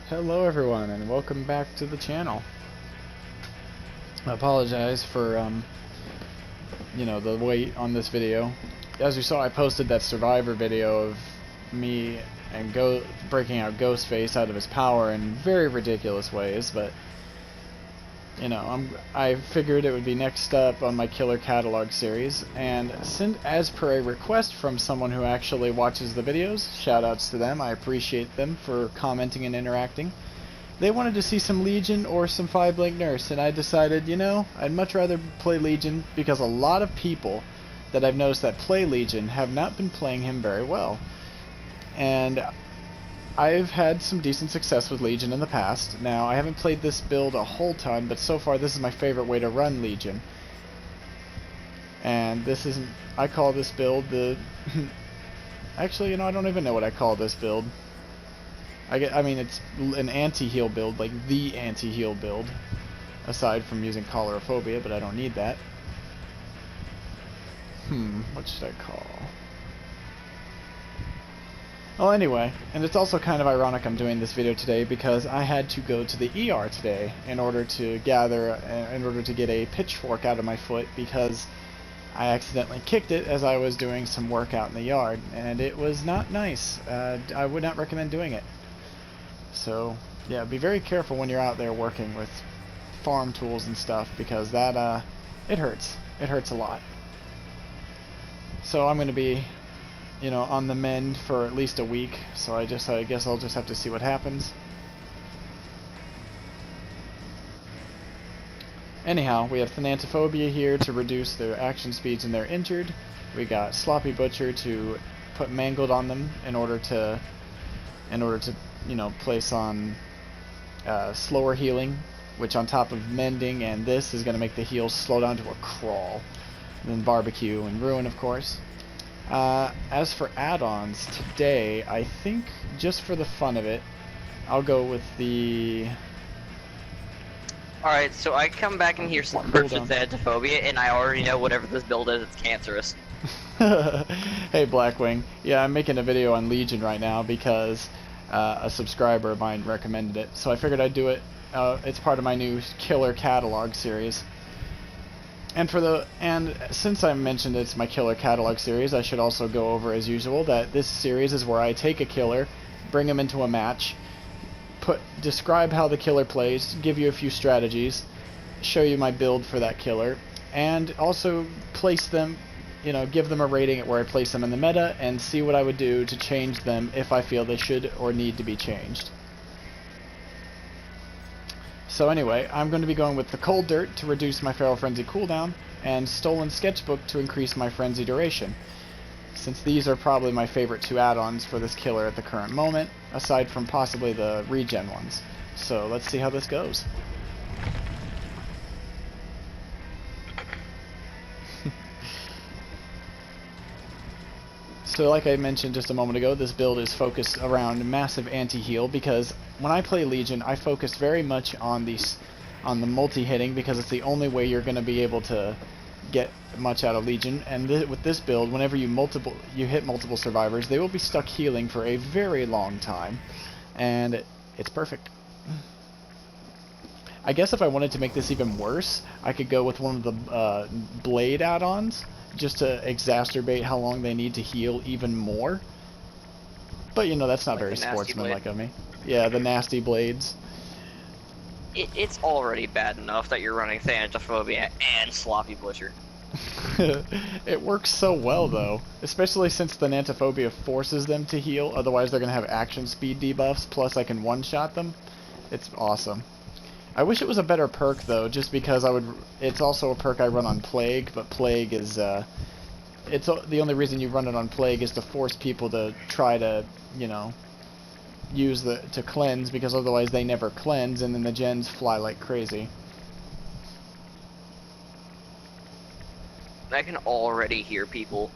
Hello everyone and welcome back to the channel. I apologize for the wait on this video. As you saw, I posted that Survivor video of me and breaking out Ghostface out of his power in very ridiculous ways, but I figured it would be next up on my Killer Catalog series, and as per a request from someone who actually watches the videos, shoutouts to them, I appreciate them for commenting and interacting. They wanted to see some Legion or some 5-Blink Nurse, and I decided, I'd much rather play Legion because a lot of people that I've noticed that play Legion have not been playing him very well. And I've had some decent success with Legion in the past. Now, I haven't played this build a whole ton, but so far this is my favorite way to run Legion. And this isn't... I call this build the... Actually, I don't even know what I call this build. I mean, it's an anti-heal build, like the anti-heal build. Aside from using Choleraphobia, but I don't need that. What should I call... Well, anyway, and it's also kind of ironic I'm doing this video today because I had to go to the ER today in order to get a pitchfork out of my foot because I accidentally kicked it as I was doing some work out in the yard, and it was not nice. I would not recommend doing it. So, yeah, be very careful when you're out there working with farm tools and stuff because that, it hurts. It hurts a lot. So I'm going to be... on the mend for at least a week, so I guess I'll just have to see what happens. Anyhow, we have Thanatophobia here to reduce their action speeds when they're injured. We got Sloppy Butcher to put Mangled on them in order to place on slower healing, which on top of mending and this is going to make the heals slow down to a crawl. And then Barbecue and Ruin, of course. As for add-ons, today, I think, just for the fun of it, I'll go with the... Alright, so I come back in here some perks with Thanatophobia, and I already know whatever this build is, it's cancerous. Hey, Blackwing. Yeah, I'm making a video on Legion right now because a subscriber of mine recommended it, so I figured I'd do it. It's part of my new Killer Catalog series. And since I mentioned it's my Killer Catalog series, I should also go over, as usual, that this series is where I take a killer, bring him into a match, describe how the killer plays, give you a few strategies, show you my build for that killer, and also place them, give them a rating at where I place them in the meta, and see what I would do to change them if I feel they should or need to be changed. So anyway, I'm going to be going with the Cold Dirt to reduce my Feral Frenzy cooldown, and Stolen Sketchbook to increase my Frenzy duration, since these are probably my favorite two add-ons for this killer at the current moment, aside from possibly the regen ones. So let's see how this goes. So like I mentioned just a moment ago, this build is focused around massive anti-heal because when I play Legion, I focus very much on the multi-hitting because it's the only way you're going to be able to get much out of Legion. And with this build, whenever you hit multiple survivors, they will be stuck healing for a very long time, and it's perfect. I guess if I wanted to make this even worse, I could go with one of the blade add-ons, just to exacerbate how long they need to heal even more. But that's not like very sportsmanlike of me. Yeah, the nasty blades. It's already bad enough that you're running Thanatophobia and Sloppy Butcher. It works so well though, especially since Thanatophobia forces them to heal, otherwise they're going to have action speed debuffs, plus I can one-shot them. It's awesome. I wish it was a better perk though, just because it's also a perk I run on Plague, but Plague is, it's the only reason you run it on Plague is to force people to try to, to cleanse, because otherwise they never cleanse, and then the gens fly like crazy. I can already hear people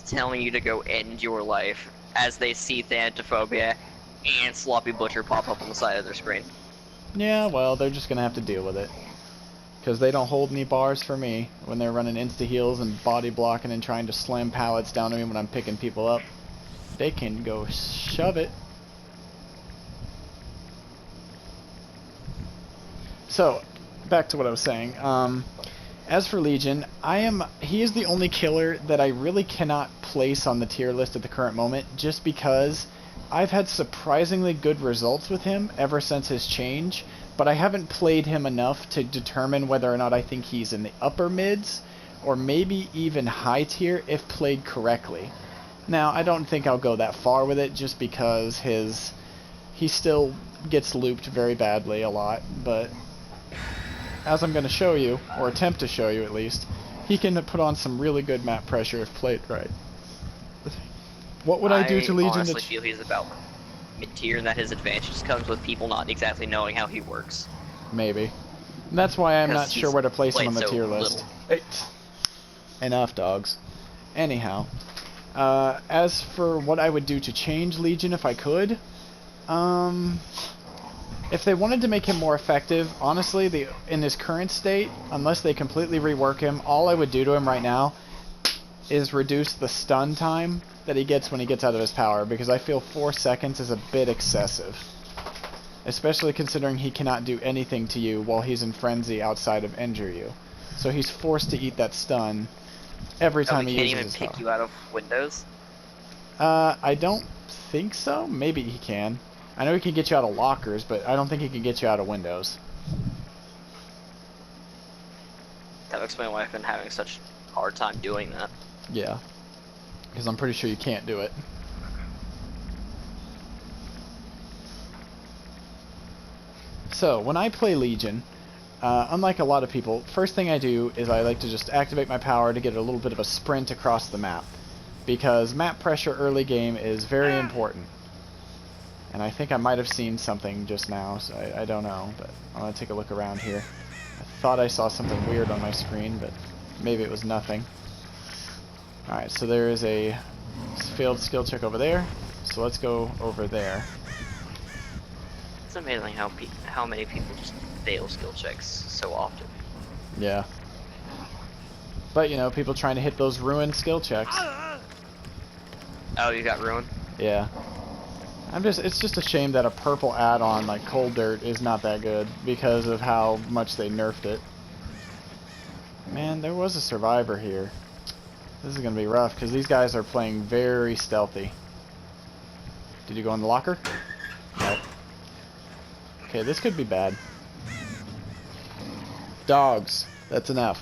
telling you to go end your life as they see Thanatophobia and Sloppy Butcher pop up on the side of their screen. Yeah, well, they're just gonna have to deal with it. Because they don't hold any bars for me when they're running insta-heals and body blocking and trying to slam pallets down to me when I'm picking people up. They can go shove it. So, back to what I was saying. As for Legion, he is the only killer that I really cannot place on the tier list at the current moment, just because I've had surprisingly good results with him ever since his change, but I haven't played him enough to determine whether or not I think he's in the upper mids, or maybe even high tier if played correctly. Now, I don't think I'll go that far with it, just because he still gets looped very badly a lot, but as I'm going to show you, or attempt to show you at least, he can put on some really good map pressure if played right. What would I do to Legion? I honestly feel he's about mid-tier, and that his advantage just comes with people not exactly knowing how he works. Maybe. And that's why I'm not sure where to place him on the so tier list. Hey. Enough, dogs. Anyhow, as for what I would do to change Legion if I could, if they wanted to make him more effective, honestly, in his current state, unless they completely rework him, all I would do to him right now is reduce the stun time that he gets when he gets out of his power, because I feel 4 seconds is a bit excessive. Especially considering he cannot do anything to you while he's in frenzy outside of injure you. So he's forced to eat that stun every time he uses his power. He can't even pick you out of windows? I don't think so. Maybe he can. I know he can get you out of lockers, but I don't think he can get you out of windows. That would explain why I've been having such a hard time doing that. Yeah. Because I'm pretty sure you can't do it. So, when I play Legion, unlike a lot of people, first thing I do is I like to just activate my power to get a little bit of a sprint across the map. Because map pressure early game is very important. And I think I might have seen something just now, so I don't know, but I'm going to take a look around here. I thought I saw something weird on my screen, but maybe it was nothing. Alright, so there is a failed skill check over there, so let's go over there. It's amazing how many people just fail skill checks so often. Yeah. But, you know, people trying to hit those ruined skill checks. Oh, you got ruined? Yeah. It's just a shame that a purple add-on like Cold Dirt is not that good because of how much they nerfed it. Man, there was a survivor here. This is going to be rough because these guys are playing very stealthy. Did you go in the locker? No. Okay, this could be bad. Dogs. That's enough.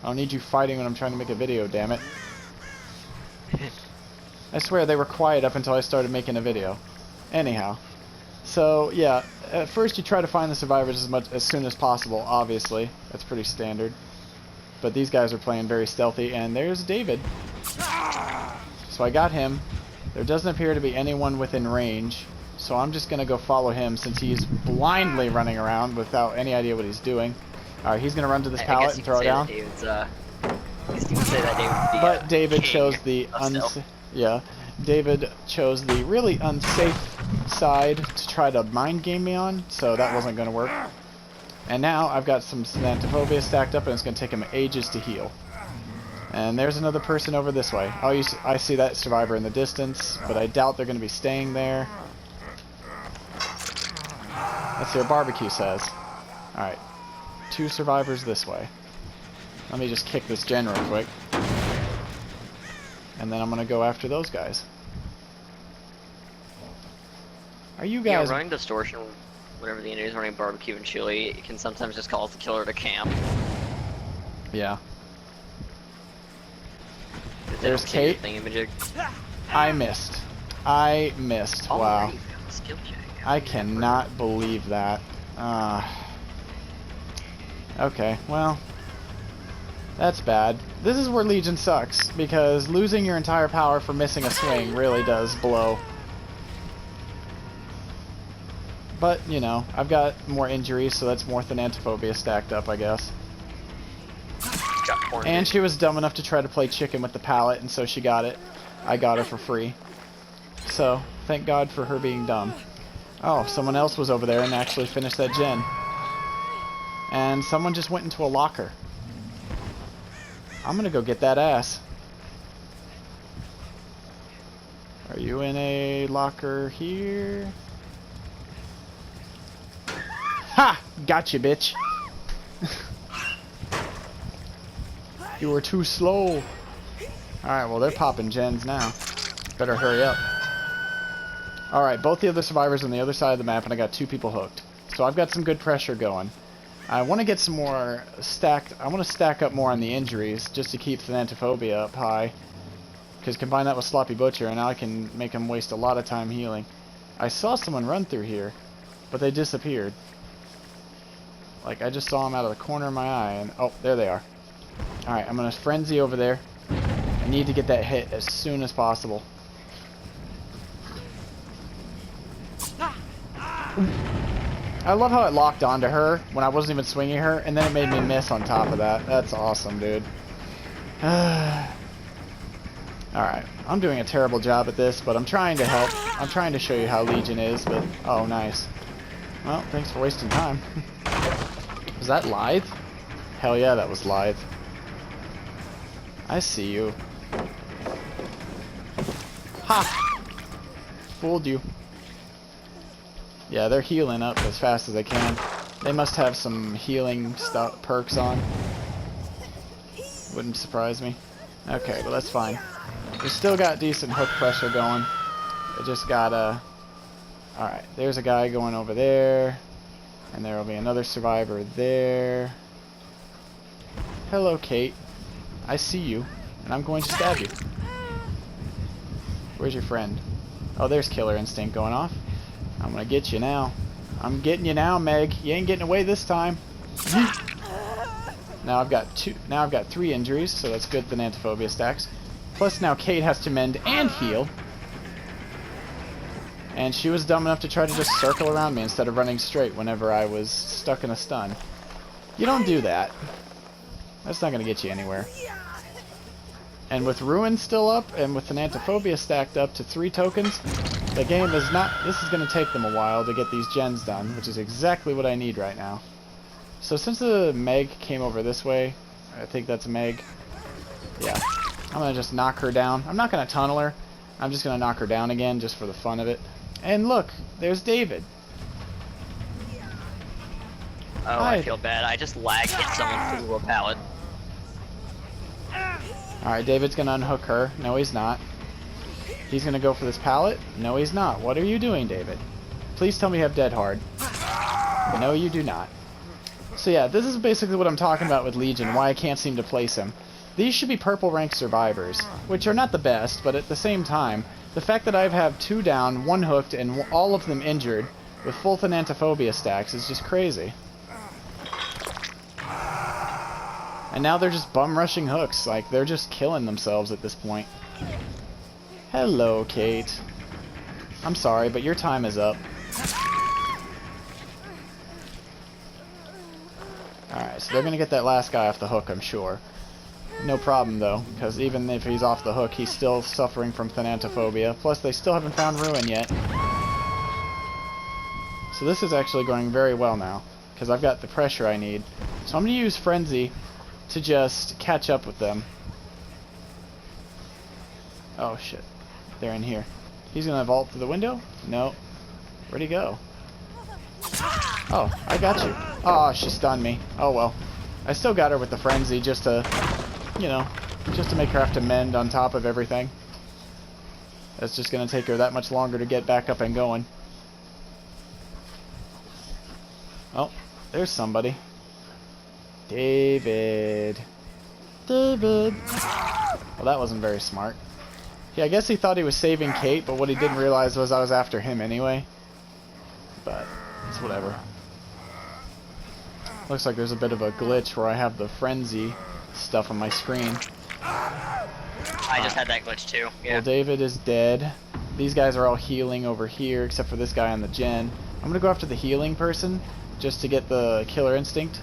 I don't need you fighting when I'm trying to make a video, damn it. I swear they were quiet up until I started making a video. Anyhow. So, yeah, at first you try to find the survivors as soon as possible, obviously. That's pretty standard. But these guys are playing very stealthy, and there's David. So I got him. There doesn't appear to be anyone within range, so I'm just going to go follow him since he's blindly running around without any idea what he's doing. Alright, he's going to run to this pallet and throw it down. But David chose the David chose the really unsafe side to try to mind game me on, so that wasn't going to work. And now I've got some Thanatophobia stacked up, and it's going to take him ages to heal. And there's another person over this way. I see that survivor in the distance, but I doubt they're going to be staying there. Let's see what barbecue says. Alright. 2 survivors this way. Let me just kick this gen real quick. And then I'm going to go after those guys. Are you guys... Yeah, running distortion, whenever the enemy's running barbecue and chili, it can sometimes just cause the killer to camp. Yeah. There's Kate. I missed. Wow. I cannot believe that. Okay, well... That's bad. This is where Legion sucks, because losing your entire power for missing a swing really does blow. But, you know, I've got more injuries, so that's more Thanatophobia stacked up, I guess. And she was dumb enough to try to play chicken with the pallet, and so she got it. I got her for free. So, thank God for her being dumb. Oh, someone else was over there and actually finished that gen. And someone just went into a locker. I'm gonna go get that ass. Are you in a locker here? Ha! Gotcha, bitch. You were too slow. Alright, well, they're popping gens now. Better hurry up. Alright, both the other survivors on the other side of the map, and I got 2 people hooked. So I've got some good pressure going. I want to get some more stacked... I want to stack up more on the injuries, just to keep Thanatophobia up high. Because combine that with Sloppy Butcher, and now I can make him waste a lot of time healing. I saw someone run through here, but they disappeared. Like, I just saw them out of the corner of my eye, and... oh, there they are. Alright, I'm going to frenzy over there. I need to get that hit as soon as possible. I love how it locked onto her when I wasn't even swinging her, and then it made me miss on top of that. That's awesome, dude. Alright, I'm doing a terrible job at this, but I'm trying to help. I'm trying to show you how Legion is, but... oh, nice. Well, thanks for wasting time. Was that live? Hell yeah, that was live. I see you. Ha! Fooled you. Yeah, they're healing up as fast as they can. They must have some healing perks on. Wouldn't surprise me. Okay, but that's fine. We still got decent hook pressure going. I just gotta... alright, there's a guy going over there. And there will be another survivor there. Hello, Kate. I see you, and I'm going to stab you. Where's your friend? Oh, there's Killer Instinct going off. I'm gonna get you now. I'm getting you now, Meg. You ain't getting away this time. Now I've got 3 injuries, so that's good Thanatophobia stacks. Plus now Kate has to mend and heal. And she was dumb enough to try to just circle around me instead of running straight whenever I was stuck in a stun. You don't do that. That's not gonna get you anywhere. And with Ruin still up, and with Thanatophobia stacked up to 3 tokens, the game is not... this is going to take them a while to get these gens done, which is exactly what I need right now. So since the Meg came over this way, I think that's Meg. Yeah. I'm going to just knock her down. I'm not going to tunnel her. I'm just going to knock her down again, just for the fun of it. And look, there's David. Oh, Hi. I feel bad. I just lagged hit someone through a pallet. Alright, David's gonna unhook her. No, he's not. He's gonna go for this pallet. No, he's not. What are you doing, David? Please tell me you have Dead Hard. No, you do not. So yeah, this is basically what I'm talking about with Legion, why I can't seem to place him. These should be purple rank survivors, which are not the best, but at the same time, the fact that I have 2 down, 1 hooked, and all of them injured, with full Thanatophobia stacks is just crazy. And now they're just bum rushing hooks, like they're just killing themselves at this point. Hello, Kate. I'm sorry, but your time is up. Alright, so they're gonna get that last guy off the hook, I'm sure. No problem though, because even if he's off the hook, he's still suffering from Thanatophobia. Plus, they still haven't found Ruin yet. So this is actually going very well now, because I've got the pressure I need. So I'm gonna use Frenzy to just catch up with them. Oh shit. They're in here. He's gonna vault through the window? No. Where'd he go? Oh, I got you. Oh, she stunned me. Oh well. I still got her with the frenzy just to, you know, just to make her have to mend on top of everything. That's just gonna take her that much longer to get back up and going. Oh, there's somebody. David. David. Well, that wasn't very smart. Yeah, I guess he thought he was saving Kate, but what he didn't realize was I was after him anyway. But it's whatever. Looks like there's a bit of a glitch where I have the frenzy stuff on my screen. I just had that glitch too. Yeah. Well, David is dead. These guys are all healing over here, except for this guy on the gen. I'm gonna go after the healing person just to get the killer instinct.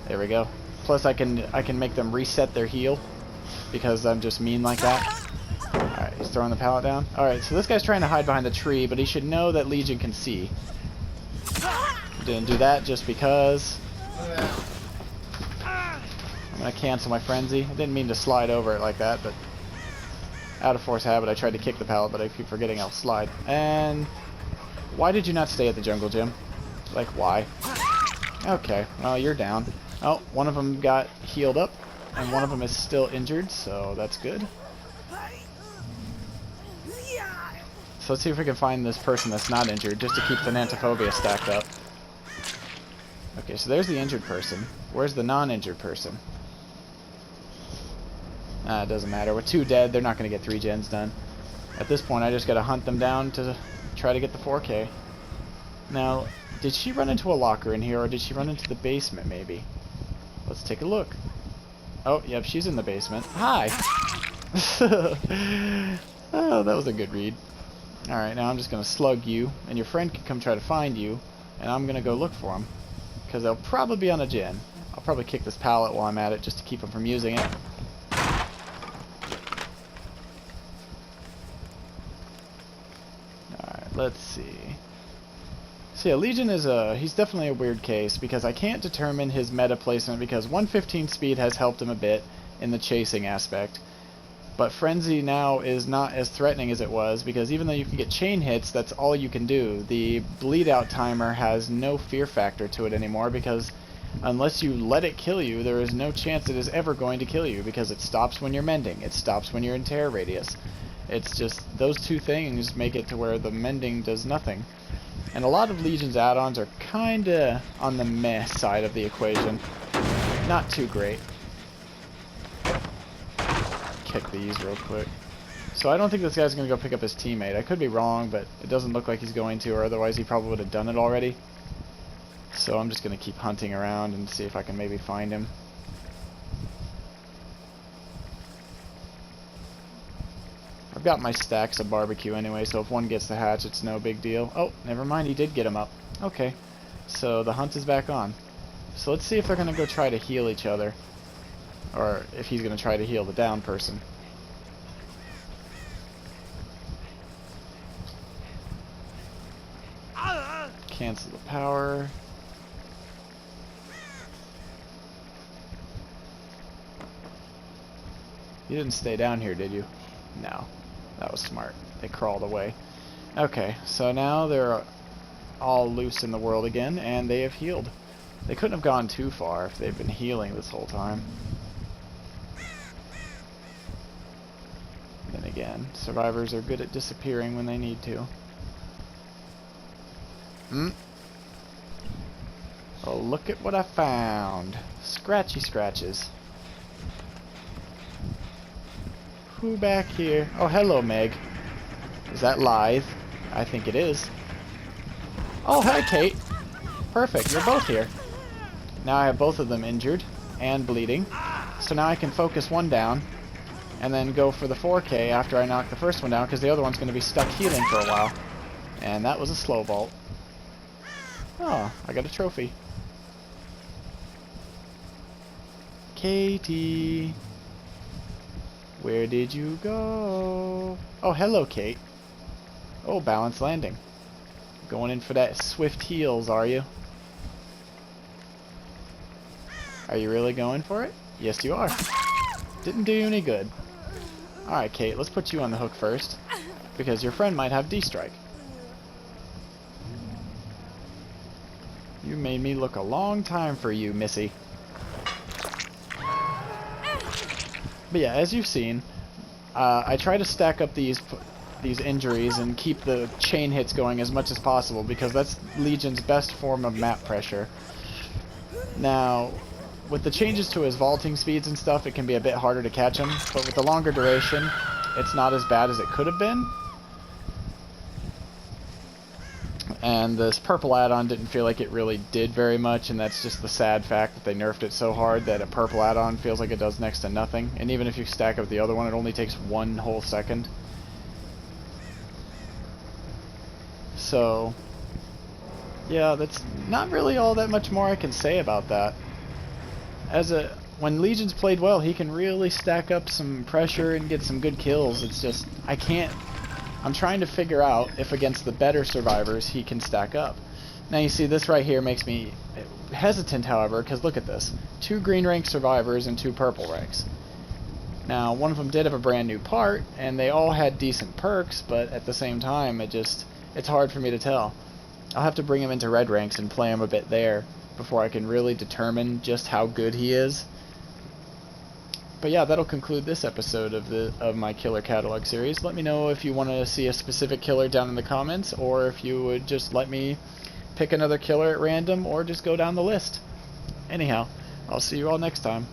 There we go. Plus, I can make them reset their heal because I'm just mean like that. All right, he's throwing the pallet down. All right, so this guy's trying to hide behind the tree, but he should know that Legion can see. Didn't do that just because. I'm gonna cancel my frenzy. I didn't mean to slide over it like that, but out of force habit, I tried to kick the pallet, but I keep forgetting I'll slide. And why did you not stay at the jungle gym? Like, why? Okay, well, you're down. Oh, one of them got healed up, and one of them is still injured, so that's good. So let's see if we can find this person that's not injured, just to keep the Nantophobia stacked up. Okay, so there's the injured person. Where's the non-injured person? It doesn't matter. With 2 dead, they're not going to get 3 gens done. At this point, I just got to hunt them down to try to get the 4K. Now, did she run into a locker in here, or did she run into the basement, maybe? Let's take a look. Oh, yep, she's in the basement. Hi! Oh, that was a good read. Alright, now I'm just going to slug you, and your friend can come try to find you, and I'm going to go look for him. Because they'll probably be on a gen. I'll probably kick this pallet while I'm at it, just to keep them from using it. Alright, let's see. So yeah, Legion is he's definitely a weird case, because I can't determine his meta placement, because 115 speed has helped him a bit in the chasing aspect. But Frenzy now is not as threatening as it was, because even though you can get chain hits, that's all you can do. The bleed out timer has no fear factor to it anymore, because unless you let it kill you, there is no chance it is ever going to kill you, because it stops when you're mending, it stops when you're in terror radius. It's just, those two things make it to where the mending does nothing. And a lot of Legion's add-ons are kinda on the meh side of the equation. Not too great. Kick these real quick. So I don't think this guy's going to go pick up his teammate. I could be wrong, but it doesn't look like he's going to, or otherwise he probably would have done it already. So I'm just going to keep hunting around and see if I can maybe find him. I've got my stacks of barbecue anyway, so if one gets the hatch, it's no big deal. Oh, never mind, he did get him up. Okay, so the hunt is back on. So let's see if they're going to go try to heal each other. Or if he's going to try to heal the down person. Cancel the power. You didn't stay down here, did you? No. That was smart. They crawled away. Okay, so now they're all loose in the world again, and they have healed. They couldn't have gone too far if they've been healing this whole time. Then again, survivors are good at disappearing when they need to. Oh, look at what I found. Scratchy scratches. Who back here? Oh, hello, Meg. Is that live? I think it is. Oh, hi, Kate. Perfect, you're both here. Now I have both of them injured and bleeding. So now I can focus one down and then go for the 4K after I knock the first one down, because the other one's going to be stuck healing for a while. And that was a slow vault. Oh, I got a trophy. Katie, where did you go? Oh, hello, Kate. Oh, balanced landing. Going in for that swift heals, are you? Are you really going for it? Yes, you are. Didn't do you any good. Alright, Kate, let's put you on the hook first, because your friend might have D-strike. You made me look a long time for you, Missy. But yeah, as you've seen, I try to stack up these injuries and keep the chain hits going as much as possible, because that's Legion's best form of map pressure. Now, with the changes to his vaulting speeds and stuff, it can be a bit harder to catch him, but with the longer duration, it's not as bad as it could have been. And this purple add-on didn't feel like it really did very much, and that's just the sad fact that they nerfed it so hard that a purple add-on feels like it does next to nothing. And even if you stack up the other one, it only takes 1 whole second. So, yeah, that's not really all that much more I can say about that. When Legion's played well, he can really stack up some pressure and get some good kills. It's just, I'm trying to figure out if against the better survivors he can stack up. Now you see, this right here makes me hesitant, however, because look at this. 2 green rank survivors and 2 purple ranks. Now, one of them did have a brand new part, and they all had decent perks, but at the same time, it's hard for me to tell. I'll have to bring him into red ranks and play him a bit there, before I can really determine just how good he is. But yeah, that'll conclude this episode of my killer catalog series. Let me know if you want to see a specific killer down in the comments, or if you would just let me pick another killer at random, or just go down the list. Anyhow, I'll see you all next time.